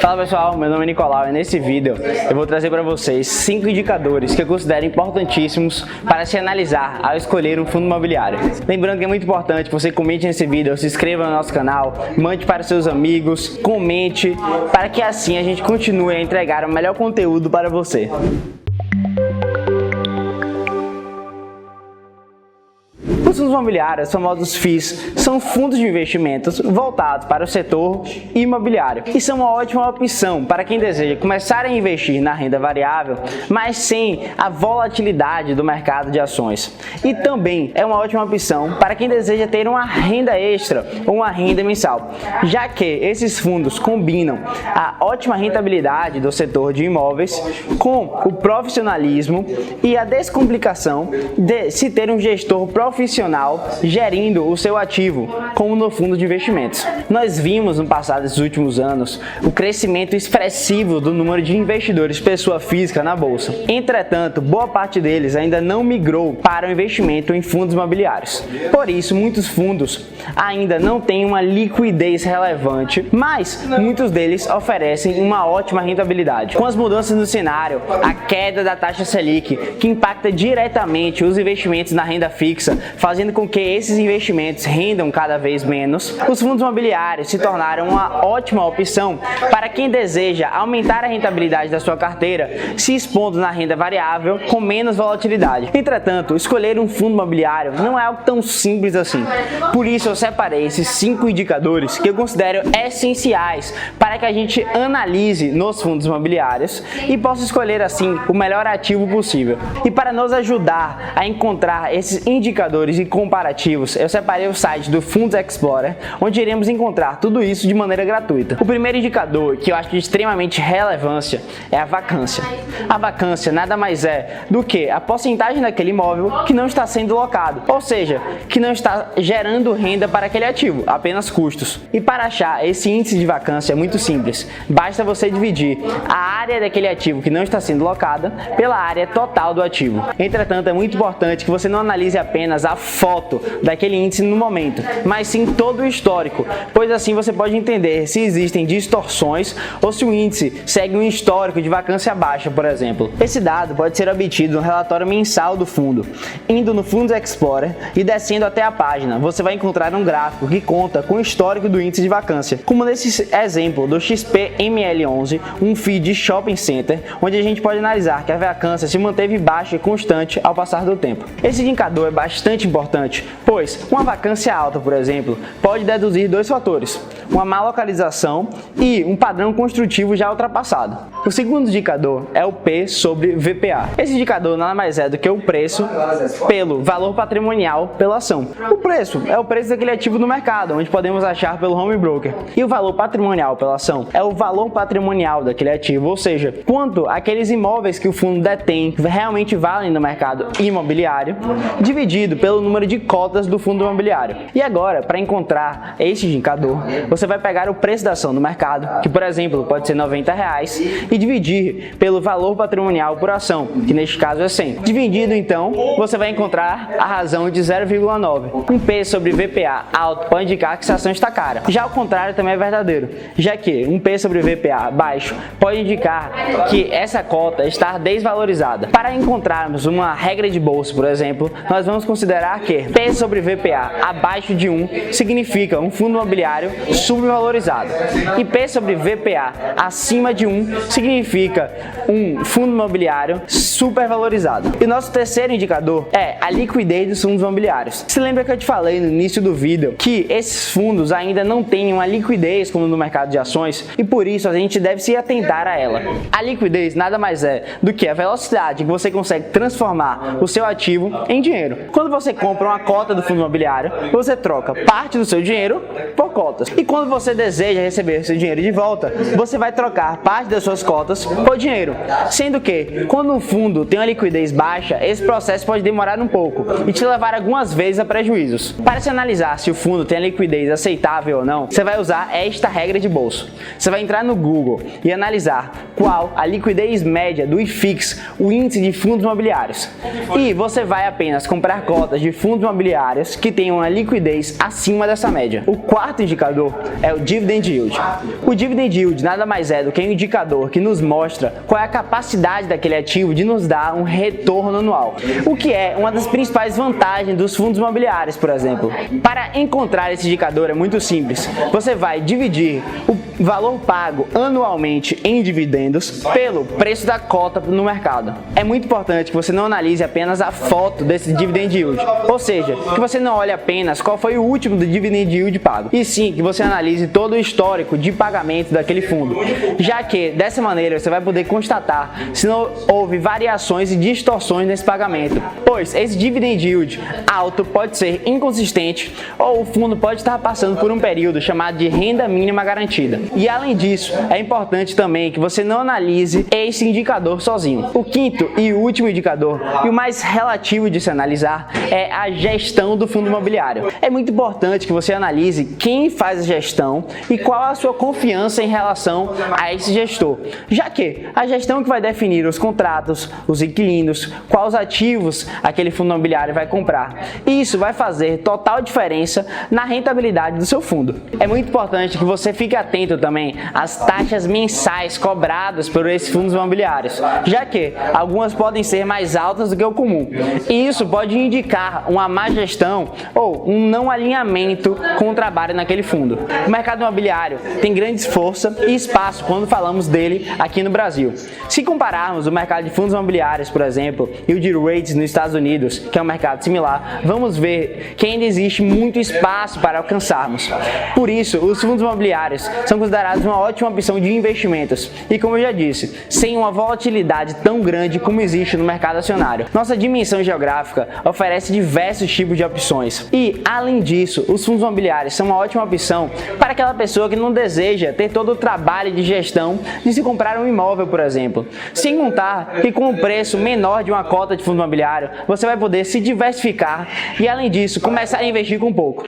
Fala pessoal, meu nome é Nicolau e nesse vídeo eu vou trazer para vocês 5 indicadores que eu considero importantíssimos para se analisar ao escolher um fundo imobiliário. Lembrando que é muito importante que você comente nesse vídeo, se inscreva no nosso canal, mande para seus amigos, comente, para que assim a gente continue a entregar o melhor conteúdo para você. Os fundos imobiliários, famosos FIIs, são fundos de investimentos voltados para o setor imobiliário e são uma ótima opção para quem deseja começar a investir na renda variável, mas sem a volatilidade do mercado de ações. E também é uma ótima opção para quem deseja ter uma renda extra ou uma renda mensal, já que esses fundos combinam a ótima rentabilidade do setor de imóveis com o profissionalismo e a descomplicação de se ter um gestor profissional gerindo o seu ativo, como no fundo de investimentos. Nós vimos no passado, nesses últimos anos, o crescimento expressivo do número de investidores pessoa física na bolsa. Entretanto, boa parte deles ainda não migrou para o investimento em fundos imobiliários. Por isso, muitos fundos ainda não têm uma liquidez relevante, mas muitos deles oferecem uma ótima rentabilidade. Com as mudanças no cenário, a queda da taxa Selic, que impacta diretamente os investimentos na renda fixa, fazendo com que esses investimentos rendam cada vez menos, os fundos imobiliários se tornaram uma ótima opção para quem deseja aumentar a rentabilidade da sua carteira, se expondo na renda variável com menos volatilidade. Entretanto, escolher um fundo imobiliário não é algo tão simples assim. Por isso eu separei esses 5 indicadores que eu considero essenciais para que a gente analise nos fundos imobiliários e possa escolher assim o melhor ativo possível. E para nos ajudar a encontrar esses indicadores e comparativos, eu separei o site do Fundos Explorer, onde iremos encontrar tudo isso de maneira gratuita. O primeiro indicador que eu acho de extremamente relevância é a vacância. A vacância nada mais é do que a porcentagem daquele imóvel que não está sendo locado, ou seja, que não está gerando renda para aquele ativo, apenas custos. E para achar esse índice de vacância é muito simples, basta você dividir a área daquele ativo que não está sendo locada pela área total do ativo. Entretanto, é muito importante que você não analise apenas a foto daquele índice no momento, mas sim todo o histórico, pois assim você pode entender se existem distorções ou se o índice segue um histórico de vacância baixa, por exemplo. Esse dado pode ser obtido no relatório mensal do fundo. Indo no Fundos Explorer e descendo até a página, você vai encontrar um gráfico que conta com o histórico do índice de vacância, como nesse exemplo do XPML11, um FII de shopping center, onde a gente pode analisar que a vacância se manteve baixa e constante ao passar do tempo. Esse indicador é bastante importante, pois uma vacância alta, por exemplo, pode deduzir 2 fatores: uma má localização e um padrão construtivo já ultrapassado. O segundo indicador é o P sobre VPA. Esse indicador nada mais é do que o preço pelo valor patrimonial pela ação. O preço é o preço daquele ativo no mercado, onde podemos achar pelo home broker. E o valor patrimonial pela ação é o valor patrimonial daquele ativo, ou seja, quanto aqueles imóveis que o fundo detém realmente valem no mercado imobiliário, dividido pelo número de cotas do fundo imobiliário. E agora, para encontrar esse indicador, você vai pegar o preço da ação no mercado, que por exemplo pode ser R$90, e dividir pelo valor patrimonial por ação, que neste caso é 100. Dividido então, você vai encontrar a razão de 0,9. Um P sobre VPA alto pode indicar que essa ação está cara. Já o contrário também é verdadeiro, já que um P sobre VPA baixo pode indicar que essa cota está desvalorizada. Para encontrarmos uma regra de bolsa, por exemplo, nós vamos considerar que P sobre VPA abaixo de 1 significa um fundo imobiliário subvalorizado e P sobre VPA acima de 1 significa um fundo imobiliário supervalorizado. E o nosso terceiro indicador é a liquidez dos fundos imobiliários. Se lembra que eu te falei no início do vídeo que esses fundos ainda não têm uma liquidez como no mercado de ações e por isso a gente deve se atentar a ela. A liquidez nada mais é do que a velocidade que você consegue transformar o seu ativo em dinheiro. Quando você compra uma cota do fundo imobiliário, você troca parte do seu dinheiro por cotas. E quando você deseja receber seu dinheiro de volta, você vai trocar parte das suas cotas por dinheiro. Sendo que, quando um fundo tem uma liquidez baixa, esse processo pode demorar um pouco e te levar algumas vezes a prejuízos. Para se analisar se o fundo tem a liquidez aceitável ou não, você vai usar esta regra de bolsa. Você vai entrar no Google e analisar qual a liquidez média do IFIX, o índice de fundos imobiliários. E você vai apenas comprar cotas de fundos imobiliários que tenham uma liquidez acima dessa média. O quarto indicador é o Dividend Yield. O Dividend Yield nada mais é do que um indicador que nos mostra qual é a capacidade daquele ativo de nos dar um retorno anual, o que é uma das principais vantagens dos fundos imobiliários, por exemplo. Para encontrar esse indicador é muito simples. Você vai dividir o valor pago anualmente em dividendos pelo preço da cota no mercado. É muito importante que você não analise apenas a foto desse Dividend Yield, ou seja, que você não olhe apenas qual foi o último do Dividend Yield pago, e sim que você analise todo o histórico de pagamento daquele fundo, já que dessa maneira você vai poder constatar se não houve variações e distorções nesse pagamento, pois esse Dividend Yield alto pode ser inconsistente ou o fundo pode estar passando por um período chamado de renda mínima garantida. E além disso, é importante também que você não analise esse indicador sozinho. O quinto e último indicador, e o mais relativo de se analisar, é a gestão do fundo imobiliário. É muito importante que você analise quem faz a gestão e qual a sua confiança em relação a esse gestor, já que a gestão que vai definir os contratos, os inquilinos, quais ativos aquele fundo imobiliário vai comprar. E isso vai fazer total diferença na rentabilidade do seu fundo. É muito importante que você fique atento também às taxas mensais cobradas por esses fundos imobiliários, já que algumas podem ser mais altas do que o comum. E isso pode indicar uma má gestão ou um não alinhamento com o trabalho naquele fundo. O mercado imobiliário tem grande força e espaço quando falamos dele aqui no Brasil. Se compararmos o mercado de fundos imobiliários, por exemplo, e o de REITs nos Estados Unidos, que é um mercado similar, vamos ver que ainda existe muito espaço para alcançarmos. Por isso, os fundos imobiliários são considerados uma ótima opção de investimentos e, como eu já disse, sem uma volatilidade tão grande como existe no mercado acionário. Nossa dimensão geográfica oferece diversos tipos de opções e, além disso, os fundos imobiliários são uma ótima opção para aquela pessoa que não deseja ter todo o trabalho de gestão de se comprar um imóvel, por exemplo. Sem contar que com o preço menor de uma cota de fundo imobiliário, você vai poder se diversificar e, além disso, começar a investir com pouco.